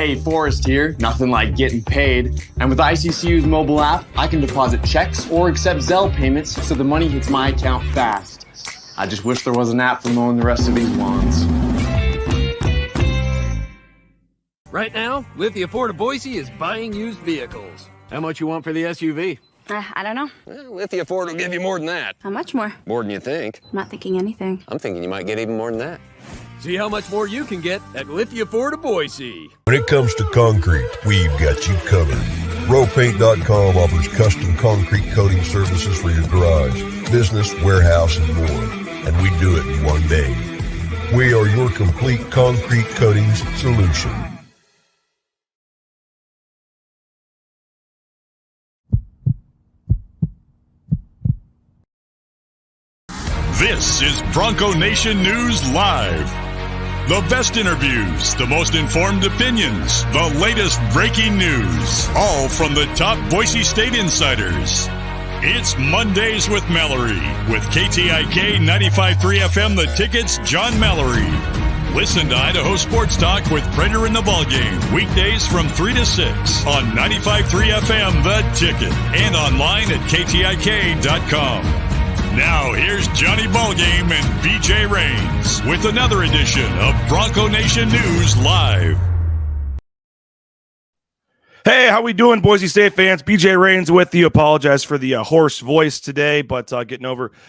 Hey, Forrest here. Nothing like getting paid. And with ICCU's mobile app, I can deposit checks or accept Zelle payments so the money hits my account fast. I just wish there was an app for mowing the rest of these lawns. Right now, Lithia Ford of Boise is buying used vehicles. How much you want for the SUV? I don't know. Well, Lithia Ford will give you more than that. How much more? More than you think. I'm not thinking anything. I'm thinking you might get even more than that. See how much more you can get at Lithia Ford of Boise. When it comes to concrete, we've got you covered. RowPaint.com offers custom concrete coating services for your garage, business, warehouse, and more. And we do it in one day. We are your complete concrete coatings solution. This is Bronco Nation News Live. The best interviews, the most informed opinions, the latest breaking news, all from the top Boise State insiders. It's Mondays with Mallory, with KTIK 95.3 FM The Ticket's John Mallory. Listen to Idaho Sports Talk with Prater in the Ballgame, weekdays from 3 to 6 on 95.3 FM The Ticket and online at KTIK.com. Now, here's Johnny Ballgame and BJ Rains with another edition of Bronco Nation News Live. Hey, how we doing, Boise State fans? BJ Rains with you. Apologize for the hoarse voice today, but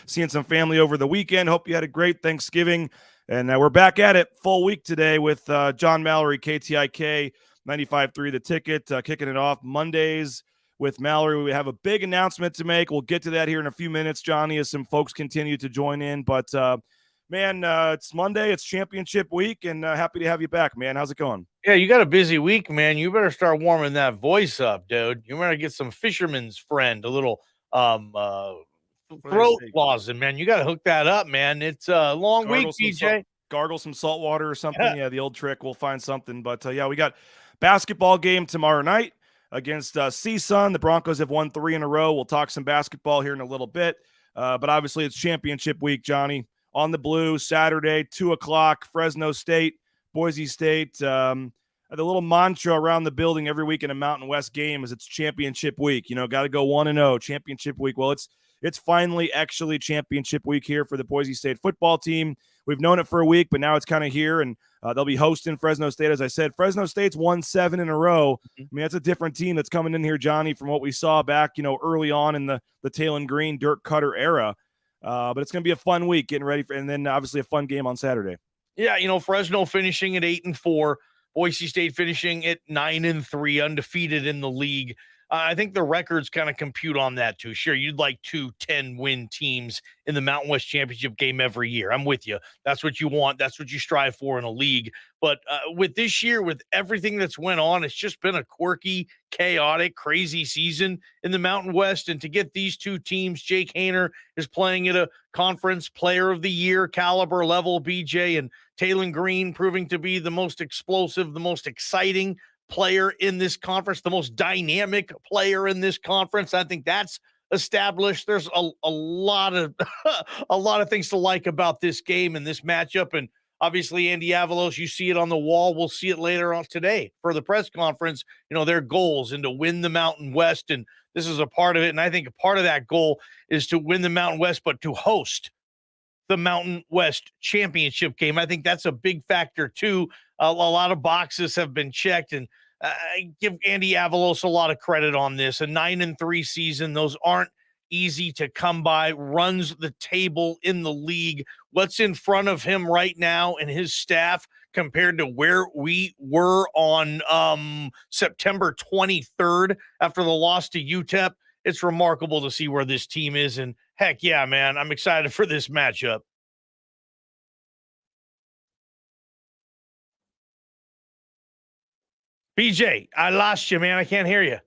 seeing some family over the weekend. Hope you had a great Thanksgiving. And we're back at it full week today with John Mallory, KTIK 95.3 The Ticket, kicking it off Mondays with Mallory. We have a big announcement to make. We'll get to that here in a few minutes, Johnny, as some folks continue to join in. But, it's Monday. It's championship week, and happy to have you back, man. How's it going? Yeah, you got a busy week, man. You better start warming that voice up, dude. You better get some fisherman's friend, a little throat lozenge, man. You got to hook that up, man. It's a long week, BJ. Gargle some salt water or something. Yeah, the old trick. We'll find something. But, we got basketball game tomorrow night against CSUN. The Broncos have won 3 in a row. We'll talk some basketball here in a little bit. But obviously it's championship week, Johnny. On the Blue, Saturday, 2 o'clock, Fresno State, Boise State. The little mantra around the building every week in a Mountain West game is it's championship week. Got to go 1-0, championship week. Well, it's finally actually championship week here for the Boise State football team. We've known it for a week, but now it's kind of here, and they'll be hosting Fresno State. As I said, Fresno State's won 7 in a row. I mean, that's a different team that's coming in here, Johnny, from what we saw back, early on in the Talon Green, Dirk Cutter era. But it's going to be a fun week getting ready for, and then obviously a fun game on Saturday. Yeah, Fresno finishing at 8-4, Boise State finishing at 9-3, undefeated in the league. I think the records kind of compute on that too. Sure, you'd like 2 10-win teams in the Mountain West Championship game every year. I'm with you. That's what you want. That's what you strive for in a league. But with this year, with everything that's went on, it's just been a quirky, chaotic, crazy season in the Mountain West. And to get these 2 teams, Jake Haener is playing at a conference player of the year caliber level, BJ, and Talon Green proving to be the most explosive, the most exciting player in this conference, the most dynamic player in this conference. I think that's established. There's a lot of a lot of things to like about this game and this matchup. And obviously Andy Avalos, you see it on the wall. We'll see it later on today for the press conference, their goals and to win the Mountain West. And this is a part of it. And I think a part of that goal is to win the Mountain West, but to host the Mountain West Championship game. I think that's a big factor too. A lot of boxes have been checked, and I give Andy Avalos a lot of credit on this. A 9-3 season, those aren't easy to come by, runs the table in the league. What's in front of him right now and his staff compared to where we were on September 23rd after the loss to UTEP? It's remarkable to see where this team is, and heck yeah, man, I'm excited for this matchup. BJ, I lost you, man. I can't hear you.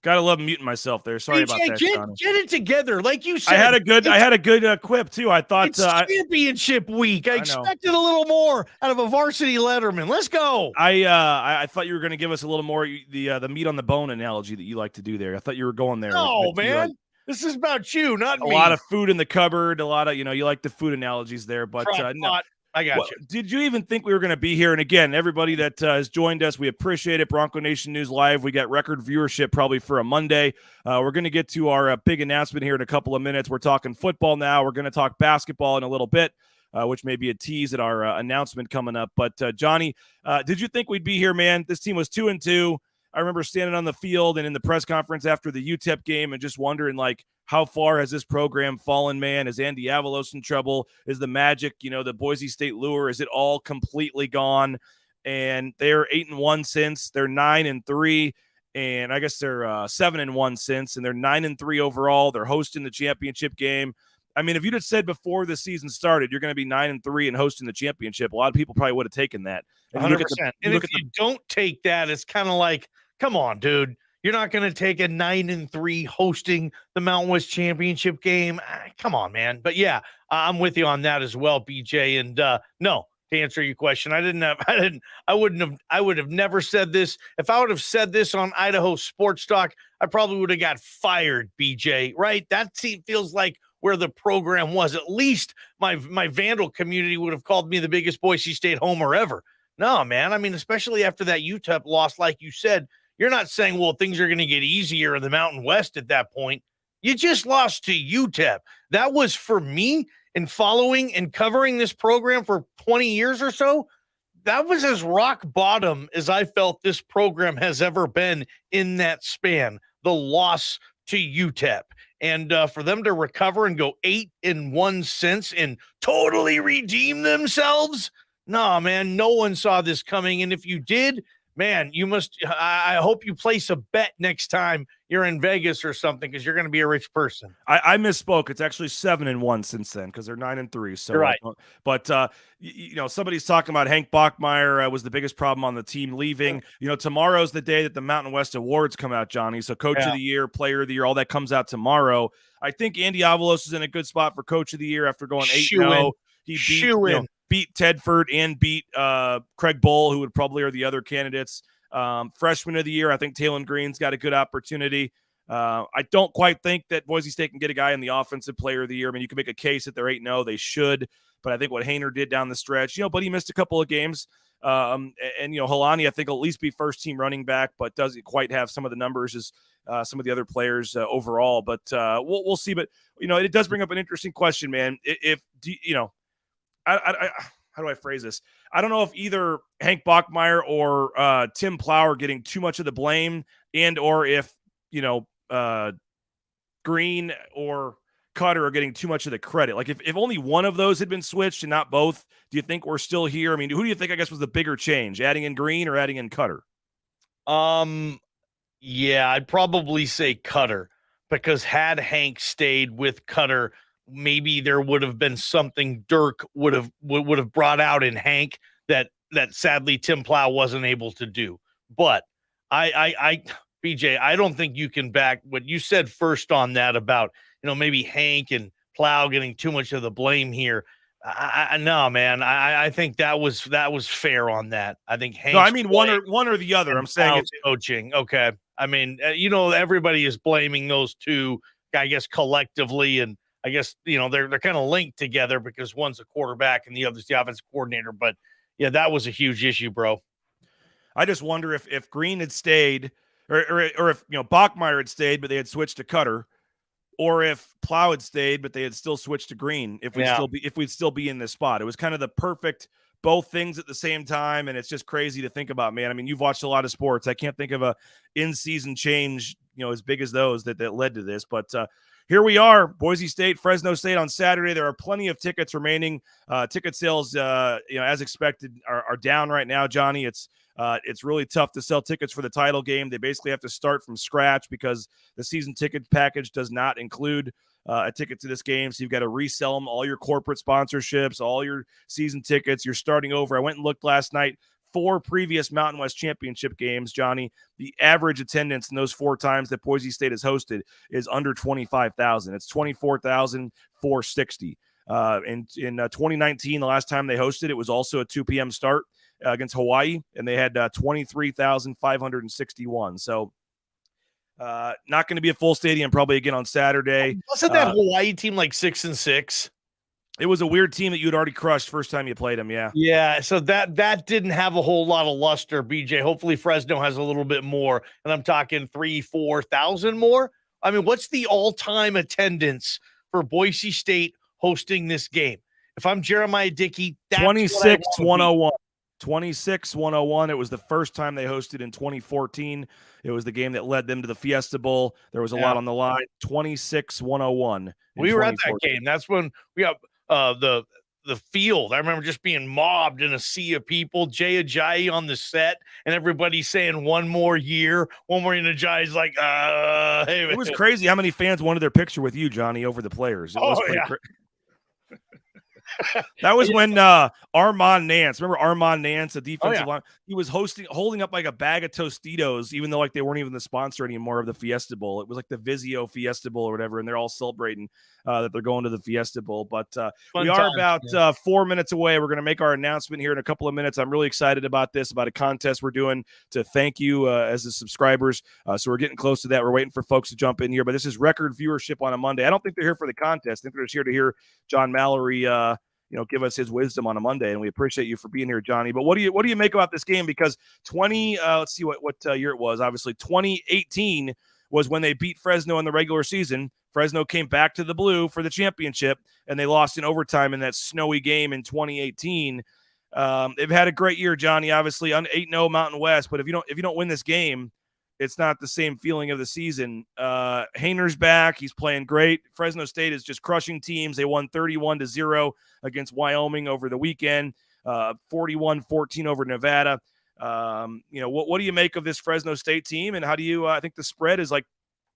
Gotta love muting myself there. Sorry about that. Get it together, like you said. I had a good quip too. I thought it's championship week. I expected a little more out of a varsity letterman. Let's go. I thought you were going to give us a little more the meat on the bone analogy that you like to do there. I thought you were going there. No, man. This is about you, not me. A lot of food in the cupboard. A lot of you like the food analogies there, but no. I got Well, you. did you even think we were going to be here? And again, everybody that has joined us, we appreciate it. Bronco Nation News Live. We got record viewership probably for a Monday. We're going to get to our big announcement here in a couple of minutes. We're talking football now. We're going to talk basketball in a little bit, which may be a tease at our announcement coming up. But Johnny, did you think we'd be here, man? This team was 2-2. I remember standing on the field and in the press conference after the UTEP game and just wondering, like, how far has this program fallen, man? Is Andy Avalos in trouble? Is the magic, the Boise State lure, is it all completely gone? And they're 8-1 since. They're 9-3, and I guess they're 7-1 since, and they're 9-3 overall. They're hosting the championship game. I mean, if you'd have said before the season started, you're going to be 9-3 and hosting the championship, a lot of people probably would have taken that. And 100%. And if you don't take that, it's kind of like, come on, dude. You're not going to take a 9-3 hosting the Mountain West Championship game. Come on, man. But yeah, I'm with you on that as well, BJ. And no, to answer your question, I would have never said this. If I would have said this on Idaho Sports Talk, I probably would have got fired, BJ, right? That feels like where the program was. At least my Vandal community would have called me the biggest Boise State homer ever. No, man. I mean, especially after that UTEP loss, like you said, you're not saying, well, things are going to get easier in the Mountain West at that point. You just lost to UTEP. That was, for me, in following and covering this program for 20 years or so, that was as rock bottom as I felt this program has ever been in that span, the loss to UTEP. And for them to recover and go 8-1 since and totally redeem themselves, no, man, no one saw this coming. And if you did, man, I hope you place a bet next time you're in Vegas or something, because you're going to be a rich person. I misspoke. It's actually 7-1 since then, because they're 9-3. So, you're right. But somebody's talking about Hank Bachmeier was the biggest problem on the team leaving. Tomorrow's the day that the Mountain West Awards come out, Johnny. So Coach of the Year, Player of the Year, all that comes out tomorrow. I think Andy Avalos is in a good spot for Coach of the Year after going 8-0. He beat Tedford and beat Craig Bull, who would probably are the other candidates. Freshman of the Year, I think Talon Green's got a good opportunity. I don't quite think that Boise State can get a guy in the Offensive Player of the Year. I mean, you can make a case that they're 8-0. They should. But I think what Hainer did down the stretch, but he missed a couple of games. And Helani, I think, will at least be first-team running back, but doesn't quite have some of the numbers as some of the other players overall. But we'll see. But, it does bring up an interesting question, man. How do I phrase this? I don't know if either Hank Bachmeier or Tim Plow are getting too much of the blame, and or if Green or Cutter are getting too much of the credit. Like if only one of those had been switched and not both, do you think we're still here? I mean, who do you think, I guess, was the bigger change, adding in Green or adding in Cutter? Yeah, I'd probably say Cutter, because had Hank stayed with Cutter, maybe there would have been something Dirk would have brought out in Hank that sadly Tim Plow wasn't able to do. But BJ, I don't think you can back what you said first on that about, maybe Hank and Plow getting too much of the blame here. No, man. I think that was fair on that. I think Hank. No, I mean one or the other. I'm saying it's coaching. Okay. I mean, everybody is blaming those two, I guess, collectively, and I guess, they're kind of linked together because one's a quarterback and the other's the offensive coordinator. But yeah, that was a huge issue, bro. I just wonder if Green had stayed, or if Bachmeier had stayed, but they had switched to Cutter, or if Plow had stayed, but they had still switched to Green. If we'd still be in this spot, it was kind of the perfect both things at the same time, and it's just crazy to think about, man. I mean, you've watched a lot of sports. I can't think of a in-season change, as big as those that led to this, but. Here we are, Boise State, Fresno State on Saturday. There are plenty of tickets remaining. Ticket sales, as expected, are down right now, Johnny. It's really tough to sell tickets for the title game. They basically have to start from scratch because the season ticket package does not include a ticket to this game. So you've got to resell them, all your corporate sponsorships, all your season tickets. You're starting over. I went and looked last night. 4 previous Mountain West Championship games, Johnny, the average attendance in those 4 times that Boise State has hosted is under 25,000. It's 24,460. In 2019, the last time they hosted, it was also a 2 p.m. start against Hawaii, and they had 23,561. So not going to be a full stadium probably again on Saturday. Wasn't that Hawaii team like 6-6? It was a weird team that you'd already crushed first time you played them. Yeah. Yeah, so that didn't have a whole lot of luster, BJ. Hopefully Fresno has a little bit more, and I'm talking 3,000-4,000 more. I mean, what's the all-time attendance for Boise State hosting this game? If I'm Jeremiah Dickey, that's 26-101. 26-101. It was the first time they hosted in 2014. It was the game that led them to the Fiesta Bowl. There was a lot on the line. 26-101. We were at that game. That's when we got the field. I remember just being mobbed in a sea of people. Jay Ajayi on the set, and everybody saying one more year. And Ajayi's like, hey, man. It was crazy how many fans wanted their picture with you, Johnny, over the players. It was pretty That was when Armand Nance, remember Armand Nance, a defensive line, he was holding up like a bag of Tostitos, even though like they weren't even the sponsor anymore of the Fiesta Bowl. It was like the Vizio Fiesta Bowl or whatever, and they're all celebrating that they're going to the Fiesta Bowl. But we are about 4 minutes away. We're going to make our announcement here in a couple of minutes. I'm really excited about this, about a contest we're doing to thank you as the subscribers. So we're getting close to that. We're waiting for folks to jump in here, but this is record viewership on a Monday. I don't think they're here for the contest. I think they're just here to hear John Mallory give us his wisdom on a Monday, and we appreciate you for being here, Johnny. But what do you make about this game? Because let's see what year it was. Obviously, 2018 was when they beat Fresno in the regular season. Fresno came back to the blue for the championship, and they lost in overtime in that snowy game in 2018. They've had a great year, Johnny. Obviously, 8-0 Mountain West, but if you don't win this game, it's not the same feeling of the season. Hayner's back. He's playing great. Fresno State is just crushing teams. They won 31-0 against Wyoming over the weekend, 41-14 over Nevada. What do you make of this Fresno State team, and how do you I think the spread is like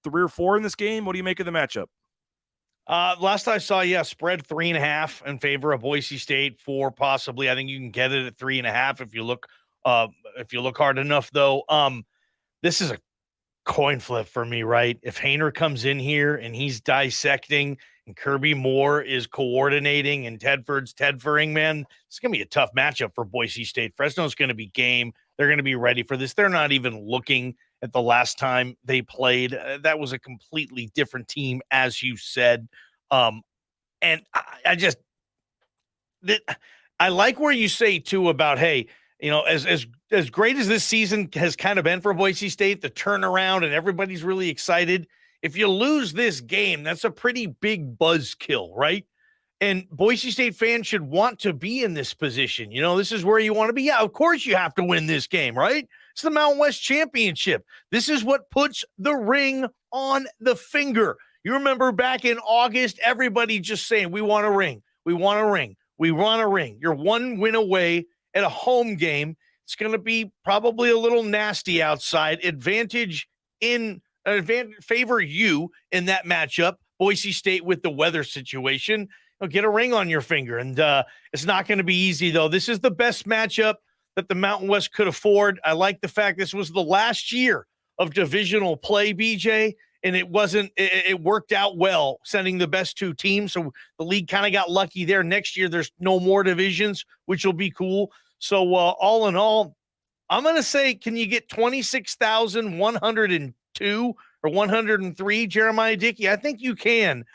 3 or 4 in this game. What do you make of the matchup? Last I saw, spread 3.5 in favor of Boise State, 4 possibly. I think you can get it at 3.5 if you look hard enough, though. This is a coin flip for me, right? If Hayner comes in here and he's dissecting and Kirby Moore is coordinating and Tedford's Tedfering, man, it's going to be a tough matchup for Boise State. Fresno's going to be game. They're going to be ready for this. They're not even looking at the last time they played. That was a completely different team, as you said. And I like where you say, too, about, hey, as great as this season has kind of been for Boise State, the turnaround and everybody's really excited. If you lose this game, that's a pretty big buzzkill, right? And Boise State fans should want to be in this position. This is where you want to be. Yeah, of course you have to win this game, right? It's the Mountain West Championship. This is what puts the ring on the finger. You remember back in August, everybody just saying, we want a ring. We want a ring. We want a ring. You're one win away at a home game. It's going to be probably a little nasty outside. Favor you in that matchup. Boise State with the weather situation. Get a ring on your finger. And it's not going to be easy, though. This is the best matchup that the Mountain West could afford. I like the fact this was the last year of divisional play, BJ, and it worked out well, sending the best 2 teams. So the league kind of got lucky there. Next year, there's no more divisions, which will be cool. So all in all, I'm going to say, can you get 26,102 or 103, Jeremiah Dickey? I think you can.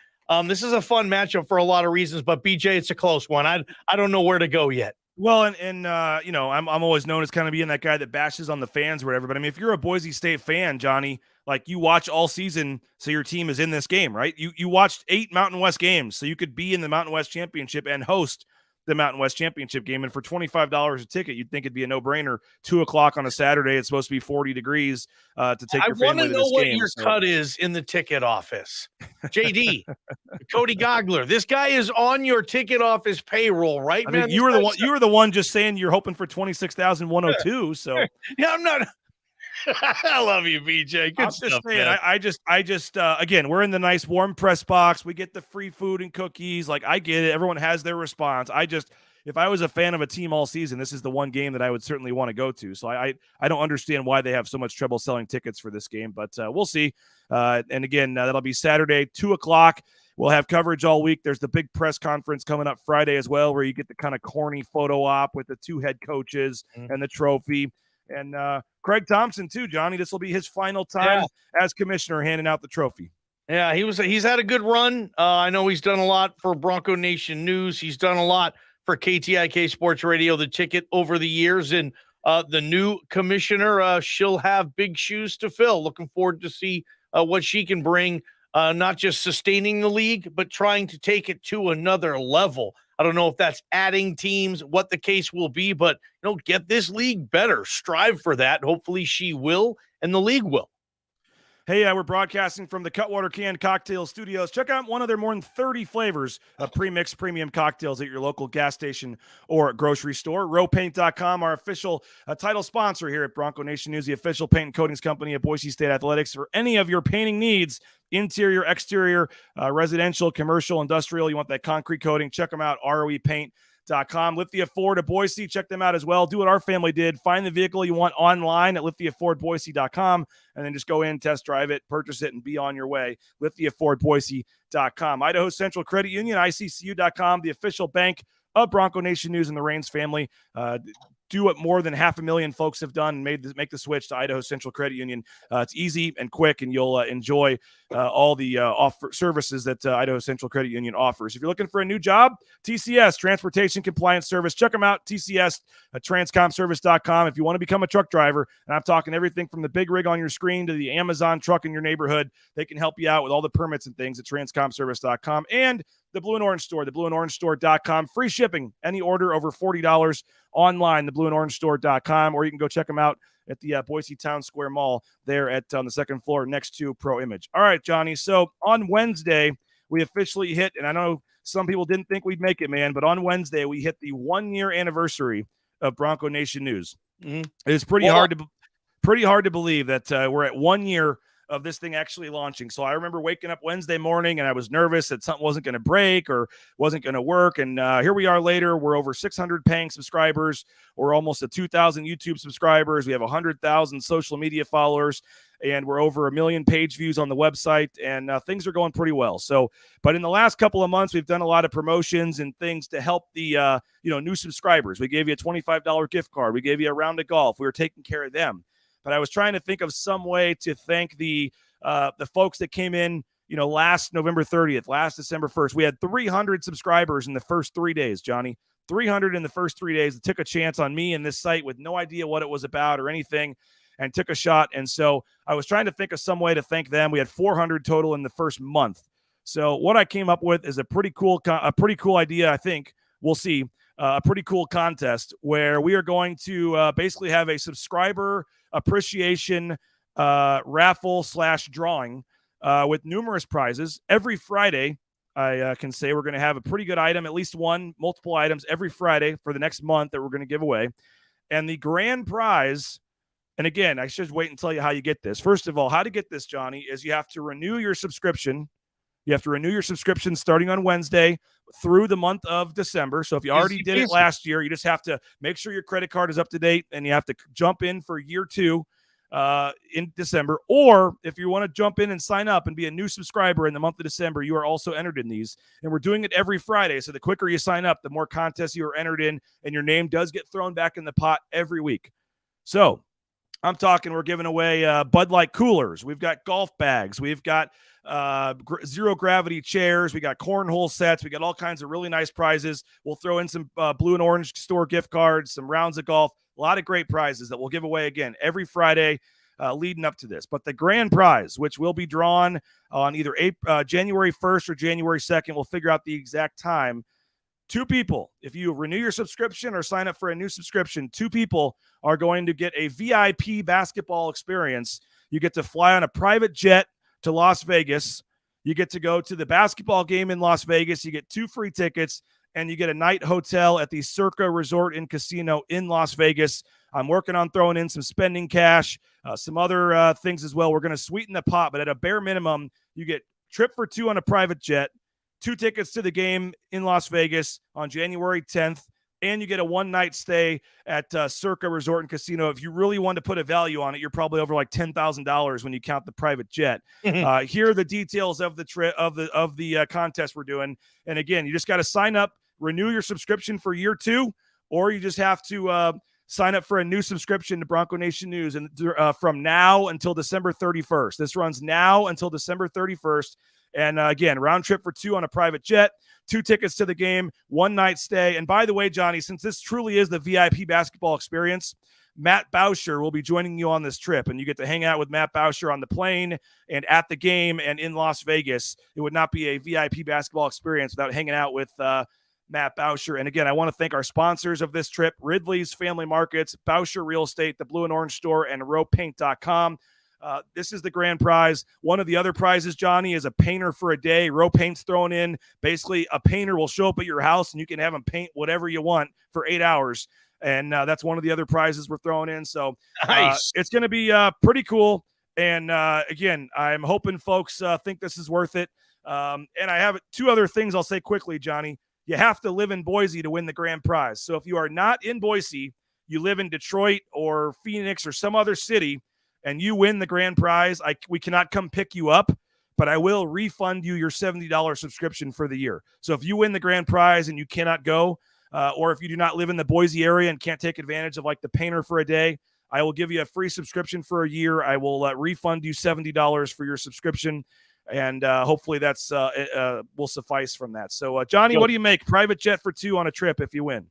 This is a fun matchup for a lot of reasons, but BJ, it's a close one. I don't know where to go yet. Well, and I'm always known as kind of being that guy that bashes on the fans or whatever. But I mean, if you're a Boise State fan, Johnny, like you watch all season, so your team is in this game, right? You watched 8 Mountain West games, so you could be in the Mountain West Championship and host the Mountain West Championship game. And for $25 a ticket, you'd think it'd be a no-brainer. 2:00 on a Saturday, it's supposed to be 40 degrees to take your family to this game. I want to know what your cut is in the ticket office. JD, Cody Gogler, this guy is on your ticket office payroll, right, man? You were the one just saying you're hoping for 26,102. So yeah, I'm not. I love you, BJ. Good stuff, saying, man. I just again, we're in the nice warm press box. We get the free food and cookies. Like, I get it. Everyone has their response. If I was a fan of a team all season, this is the one game that I would certainly want to go to. So I don't understand why they have so much trouble selling tickets for this game, but we'll see. And again, that'll be Saturday, 2:00. We'll have coverage all week. There's the big press conference coming up Friday as well, where you get the kind of corny photo op with the 2 head coaches and the trophy. And Craig Thompson, too, Johnny. This will be his final time as commissioner handing out the trophy. Yeah, he's had a good run. I know he's done a lot for Bronco Nation News. He's done a lot for KTIK Sports Radio, the ticket over the years. And the new commissioner, she'll have big shoes to fill. Looking forward to see what she can bring, not just sustaining the league, but trying to take it to another level. I don't know if that's adding teams, what the case will be, but get this league better. Strive for that. Hopefully she will, and the league will. Hey, we're broadcasting from the Cutwater Canned Cocktail Studios. Check out one of their more than 30 flavors of pre-mixed premium cocktails at your local gas station or grocery store. Rowpaint.com, our official title sponsor here at Bronco Nation News, the official paint and coatings company of Boise State Athletics. For any of your painting needs, interior, exterior, residential, commercial, industrial, you want that concrete coating, check them out, ROEpaint.com. Lithia Ford of Boise, check them out as well. Do what our family did. Find the vehicle you want online at lithiafordboise.com and then just go in, test drive it, purchase it, and be on your way. lithiafordboise.com. Idaho Central Credit Union, ICCU.com, the official bank of Bronco Nation News and the Reigns family. Do what more than 500,000 folks have done and make the switch to Idaho Central Credit Union. It's easy and quick, and you'll enjoy all the services that Idaho Central Credit Union offers. If you're looking for a new job, TCS, Transportation Compliance Service, check them out, TCS at transcomservice.com. If you want to become a truck driver, and I'm talking everything from the big rig on your screen to the Amazon truck in your neighborhood, they can help you out with all the permits and things at transcomservice.com. And the Blue and Orange Store, theblueandorangestore.com. Free shipping, any order over $40 online, theblueandorangestore.com, or you can go check them out at the Boise Town Square Mall there on the second floor next to Pro Image. All right, Johnny. So on Wednesday, we officially hit, and I know some people didn't think we'd make it, man, but on Wednesday, we hit the 1-year anniversary of Bronco Nation News. Mm-hmm. It's pretty hard to believe that we're at 1 year of this thing actually launching. So I remember waking up Wednesday morning and I was nervous that something wasn't going to break or wasn't going to work. And here we are later. We're over 600 paying subscribers. We're almost at 2,000 YouTube subscribers. We have 100,000 social media followers, and we're over 1 million page views on the website, and things are going pretty well. So, but in the last couple of months, we've done a lot of promotions and things to help the new subscribers. We gave you a $25 gift card. We gave you a round of golf. We were taking care of them. But I was trying to think of some way to thank the folks that came in, last November 30th, last December 1st. We had 300 subscribers in the first 3 days, Johnny. 300 in the first 3 days that took a chance on me and this site with no idea what it was about or anything, and took a shot. And so I was trying to think of some way to thank them. We had 400 total in the first month. So what I came up with is a pretty cool idea. I think we'll see a pretty cool contest where we are going to basically have a subscriber appreciation raffle / drawing with numerous prizes every Friday. I can say we're going to have a pretty good item, at least one, multiple items every Friday for the next month that we're going to give away. And the grand prize, and again, I should wait and tell you how you get this. First of all, how to get this, Johnny, is you have to renew your subscription. You have to renew your subscription starting on Wednesday through the month of December. So if you already did it last year, you just have to make sure your credit card is up to date, and you have to jump in for year 2 in December. Or if you want to jump in and sign up and be a new subscriber in the month of December, you are also entered in these. And we're doing it every Friday. So the quicker you sign up, the more contests you are entered in, and your name does get thrown back in the pot every week. So I'm talking, we're giving away Bud Light coolers. We've got golf bags. We've got zero gravity chairs. We got cornhole sets. We got all kinds of really nice prizes. We'll throw in some Blue and Orange store gift cards, some rounds of golf, a lot of great prizes that we'll give away again every Friday leading up to this. But the grand prize, which will be drawn on either January 1st or January 2nd, we'll figure out the exact time. 2 people, if you renew your subscription or sign up for a new subscription, 2 people are going to get a VIP basketball experience. You get to fly on a private jet to Las Vegas. You get to go to the basketball game in Las Vegas. You get 2 free tickets, and you get a night hotel at the Circa Resort and Casino in Las Vegas. I'm working on throwing in some spending cash, some other things as well. We're going to sweeten the pot, but at a bare minimum, you get trip for 2 on a private jet, 2 tickets to the game in Las Vegas on January 10th, and you get a 1-night stay at Circa Resort and Casino. If you really want to put a value on it, you're probably over like $10,000 when you count the private jet. Here are the details of the trip of the contest we're doing. And again, you just got to sign up, renew your subscription for year 2, or you just have to sign up for a new subscription to Bronco Nation News and from now until December 31st. This runs now until December 31st. And again, round trip for 2 on a private jet, 2 tickets to the game, 1 night stay. And by the way, Johnny, since this truly is the VIP basketball experience, Matt Bauscher will be joining you on this trip, and you get to hang out with Matt Bauscher on the plane and at the game and in Las Vegas. It would not be a VIP basketball experience without hanging out with Matt Bauscher. And again, I want to thank our sponsors of this trip, Ridley's Family Markets, Bauscher Real Estate, the Blue and Orange Store, and rowpaint.com. This is the grand prize. One of the other prizes, Johnny, is a painter for a day. Row Paint's thrown in. Basically, a painter will show up at your house, and you can have him paint whatever you want for 8 hours. And that's one of the other prizes we're throwing in. So Nice. it's going to be pretty cool. And again, I'm hoping folks think this is worth it. And I have 2 other things I'll say quickly, Johnny. You have to live in Boise to win the grand prize. So if you are not in Boise, you live in Detroit or Phoenix or some other city, and you win the grand prize, we cannot come pick you up, but I will refund you your $70 subscription for the year. So if you win the grand prize and you cannot go, or if you do not live in the Boise area and can't take advantage of like the painter for a day, I will give you a free subscription for a year. I will refund you $70 for your subscription. And hopefully that's will suffice from that. So, Johnny, what do you make? Private jet for 2 on a trip if you win.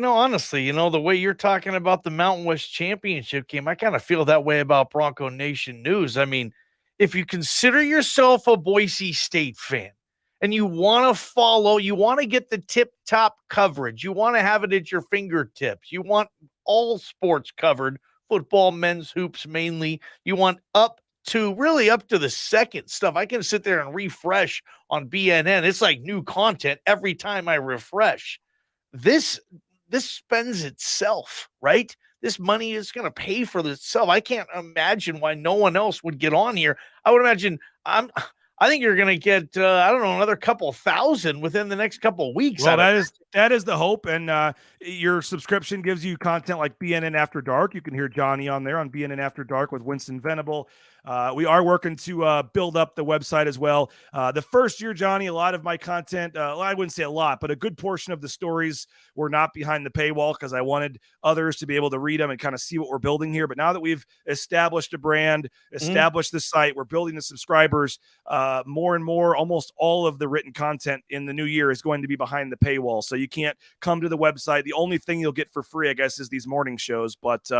Honestly, the way you're talking about the Mountain West Championship game, I kind of feel that way about Bronco Nation News. I mean, if you consider yourself a Boise State fan and you want to follow, you want to get the tip-top coverage, you want to have it at your fingertips, you want all sports covered, football, men's hoops mainly, you want up to the second stuff. I can sit there and refresh on BNN. It's like new content every time I refresh. This spends itself, right? This money is going to pay for itself. I can't imagine why no one else would get on here. I would imagine I think you're going to get, another couple thousand within the next couple of weeks. Well, that is the hope. And your subscription gives you content like BNN After Dark. You can hear Johnny on there on BNN After Dark with Winston Venable. We are working to build up the website as well. The first year, Johnny, a lot of my content, I wouldn't say a lot, but a good portion of the stories were not behind the paywall because I wanted others to be able to read them and kind of see what we're building here. But now that we've established a brand, established the site, we're building the subscribers, more and more, almost all of the written content in the new year is going to be behind the paywall. So you can't come to the website. The only thing you'll get for free, I guess, is these morning shows. But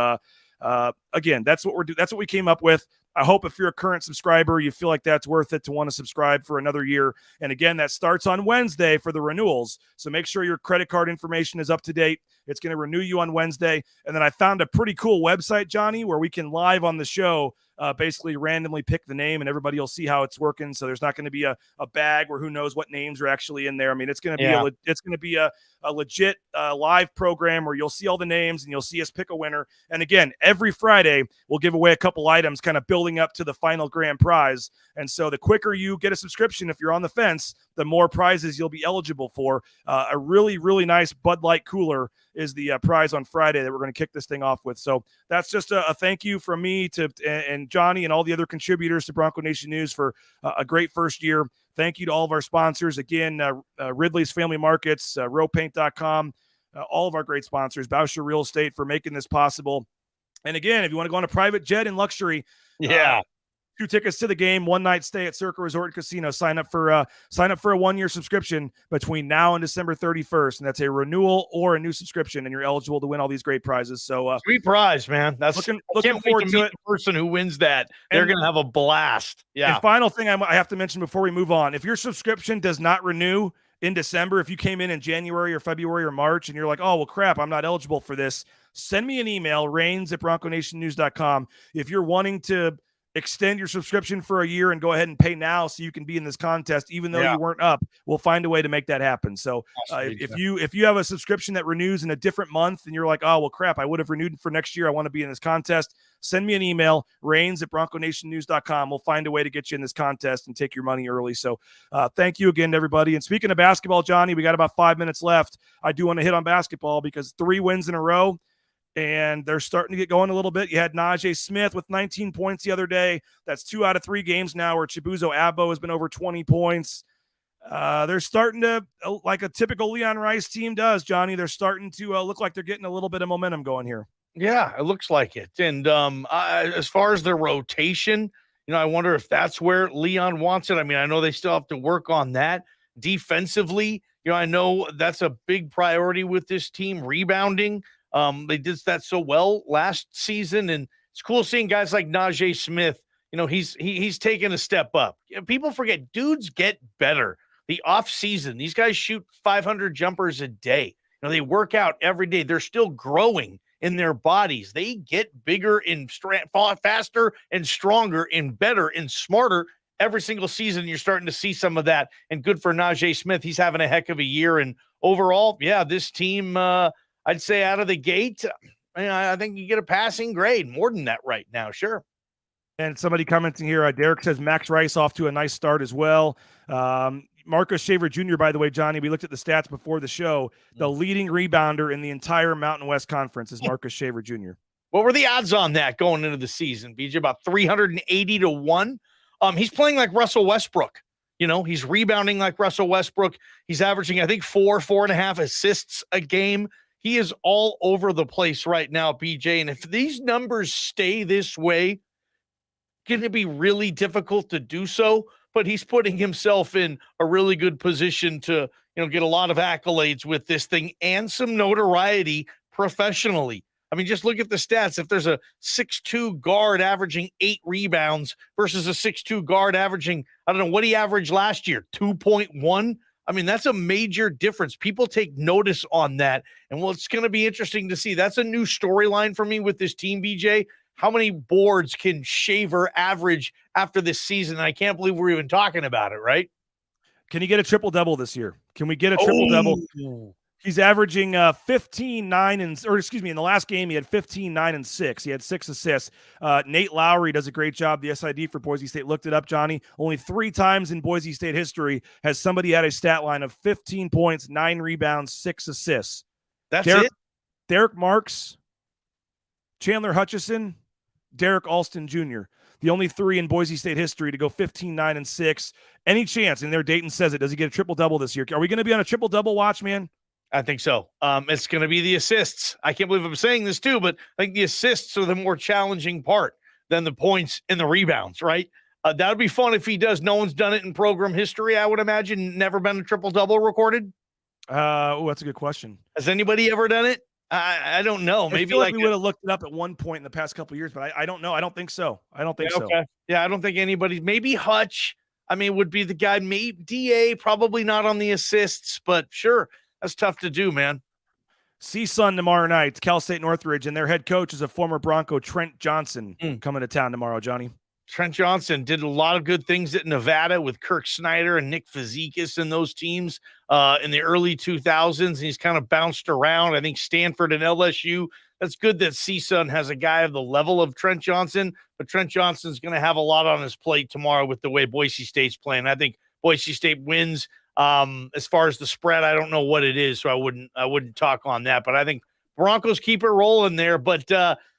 again, that's what that's what we came up with. I hope if you're a current subscriber, you feel like that's worth it to want to subscribe for another year. And again, that starts on Wednesday for the renewals. So make sure your credit card information is up to date. It's going to renew you on Wednesday. And then I found a pretty cool website, Johnny, where we can live on the show basically randomly pick the name and everybody will see how it's working. So there's not going to be a bag where who knows what names are actually in there. I mean, it's going to be a legit live program where you'll see all the names and you'll see us pick a winner. And again, every Friday we'll give away a couple items kind of building up to the final grand prize. And so the quicker you get a subscription, if you're on the fence, the more prizes you'll be eligible for. A really, really nice Bud Light cooler is the prize on Friday that we're going to kick this thing off with. So that's just a thank you from me and Johnny and all the other contributors to Bronco Nation News for a great first year. Thank you to all of our sponsors. Again, Ridley's Family Markets, rowpaint.com, all of our great sponsors, Bauscher Real Estate for making this possible. And again, if you want to go on a private jet in luxury, 2 tickets to the game, 1 night stay at Circa Resort and Casino. Sign up for a 1-year subscription between now and December 31st, and that's a renewal or a new subscription, and you're eligible to win all these great prizes. So sweet prize, man. That's looking can't forward wait to meet it. the person who wins that. They're going to have a blast. Yeah. And final thing I have to mention before we move on: if your subscription does not renew in December, if you came in January or February or March, and you're like, oh well, crap, I'm not eligible for this, send me an email, rains@bronconationnews.com. If you're wanting to extend your subscription for a year and go ahead and pay now so you can be in this contest, even though you weren't up, we'll find a way to make that happen. So if you have a subscription that renews in a different month and you're like, oh, well, crap, I would have renewed for next year, I want to be in this contest, send me an email, rains@bronconationnews.com. We'll find a way to get you in this contest and take your money early. So thank you again to everybody. And speaking of basketball, Johnny, we got about 5 minutes left. I do want to hit on basketball because 3 wins in a row, and they're starting to get going a little bit. You had Najee Smith with 19 points the other day. That's 2 out of 3 games now where Chibuzo Abo has been over 20 points. They're starting to, like a typical Leon Rice team does, Johnny, they're starting to look like they're getting a little bit of momentum going here. Yeah, it looks like it. And as far as the rotation, I wonder if that's where Leon wants it. I mean, I know they still have to work on that defensively. I know that's a big priority with this team, rebounding. They did that so well last season, and it's cool seeing guys like Najee Smith. He's taken a step up. People forget dudes get better. The off season, these guys shoot 500 jumpers a day. They work out every day. They're still growing in their bodies. They get bigger and faster and stronger and better and smarter every single season. You're starting to see some of that, and good for Najee Smith. He's having a heck of a year. And overall, yeah, this team, I'd say out of the gate, I think you get a passing grade, more than that right now. Sure. And somebody commenting here, Derek says Max Rice off to a nice start as well. Marcus Shaver Jr., by the way, Johnny, we looked at the stats before the show. The leading rebounder in the entire Mountain West Conference is Marcus Shaver Jr. What were the odds on that going into the season, BJ? About 380 to 1. He's playing like Russell Westbrook. He's rebounding like Russell Westbrook. He's averaging, I think, 4.5 assists a game. He is all over the place right now, BJ. And if these numbers stay this way, going to be really difficult to do so. But he's putting himself in a really good position to, get a lot of accolades with this thing and some notoriety professionally. I mean, just look at the stats. If there's a 6'2" guard averaging 8 rebounds versus a 6'2" guard averaging, I don't know, what he averaged last year, 2.1. I mean, that's a major difference. People take notice on that. And it's going to be interesting to see. That's a new storyline for me with this team, BJ. How many boards can Shaver average after this season? And I can't believe we're even talking about it, right? Can he get a triple-double this year? Can we get a triple-double? He's averaging 15, 9, in the last game, he had 15, 9, and 6. He had 6 assists. Nate Lowry does a great job. The SID for Boise State looked it up, Johnny. Only 3 times in Boise State history has somebody had a stat line of 15 points, 9 rebounds, 6 assists. That's it? Derek Marks, Chandler Hutchison, Derek Alston Jr., the only 3 in Boise State history to go 15, 9, and 6. Any chance, and there Dayton says it, does he get a triple-double this year? Are we going to be on a triple-double watch, man? I think so. It's going to be the assists. I can't believe I'm saying this too, but I think the assists are the more challenging part than the points and the rebounds, right? That would be fun if he does. No one's done it in program history, I would imagine. Never been a triple-double recorded? That's a good question. Has anybody ever done it? I don't know. Maybe I feel like we would have looked it up at one point in the past couple of years, but I don't know. I don't think so. Okay. Yeah, I don't think anybody. Maybe Hutch. I mean, would be the guy. Maybe DA. Probably not on the assists, but sure. That's tough to do, man. CSUN tomorrow night, Cal State Northridge, and their head coach is a former Bronco, Trent Johnson, coming to town tomorrow, Johnny. Trent Johnson did a lot of good things at Nevada with Kirk Snyder and Nick Fazekas and those teams in the early 2000s. And he's kind of bounced around. I think Stanford and LSU. That's good that CSUN has a guy of the level of Trent Johnson, but Trent Johnson's going to have a lot on his plate tomorrow with the way Boise State's playing. I think Boise State wins. As far as the spread, I don't know what it is, so I wouldn't talk on that. But I think Broncos keep it rolling there. But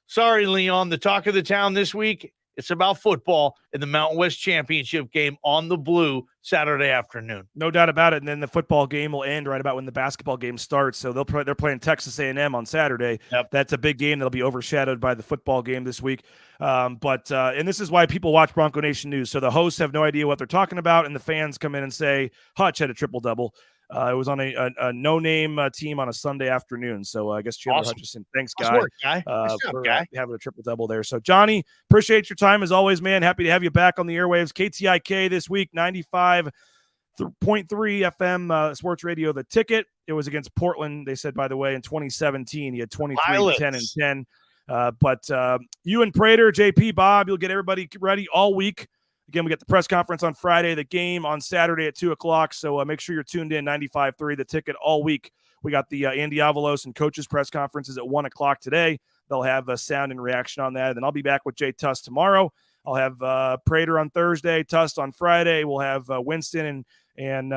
sorry, Leon, the talk of the town this week, it's about football in the Mountain West Championship game on the Blue Saturday afternoon. No doubt about it. And then the football game will end right about when the basketball game starts. So they're playing Texas A&M on Saturday. Yep. That's a big game that'll be overshadowed by the football game this week. And this is why people watch Bronco Nation News. So the hosts have no idea what they're talking about, and the fans come in and say Hutch had a triple-double. It was on a no-name team on a Sunday afternoon. So I guess Chandler Hutchison. Thanks, guy. Work, guy. For having a triple-double there. So, Johnny, appreciate your time as always, man. Happy to have you back on the airwaves. KTIK this week, 95.3 FM sports radio. The Ticket. It was against Portland, they said, by the way, in 2017. He had 23, 10, and 10. But you and Prater, JP, Bob, you'll get everybody ready all week. Again, we get the press conference on Friday, the game on Saturday at 2 o'clock. So make sure you're tuned in, 95.3, The Ticket all week. We got the Andy Avalos and coaches press conferences at 1 o'clock today. They'll have a sound and reaction on that. And then I'll be back with Jay Tuss tomorrow. I'll have Prater on Thursday, Tuss on Friday. We'll have Winston and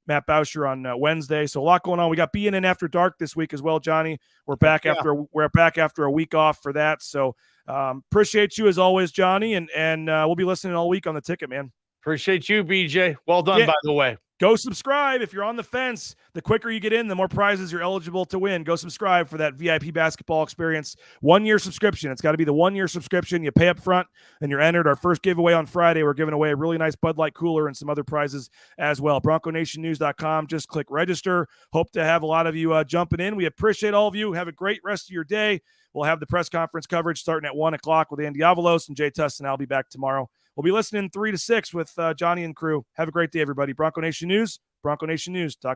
Matt Bauscher on Wednesday. So a lot going on. We got BNN After Dark this week as well, Johnny. We're back after a week off for that. So appreciate you as always, Johnny, and we'll be listening all week on The Ticket, man. Appreciate you, BJ. Well done, Yeah. by the way. Go subscribe. If you're on the fence, the quicker you get in, the more prizes you're eligible to win. Go subscribe for that VIP basketball experience. 1-year subscription. It's got to be the 1-year subscription. You pay up front and you're entered. Our first giveaway on Friday, we're giving away a really nice Bud Light cooler and some other prizes as well. BroncoNationNews.com. Just click register. Hope to have a lot of you jumping in. We appreciate all of you. Have a great rest of your day. We'll have the press conference coverage starting at 1 o'clock with Andy Avalos and Jay Tustin. I'll be back tomorrow. We'll be listening 3 to 6 with Johnny and crew. Have a great day, everybody. Bronco Nation News, Bronco Nation News. Talk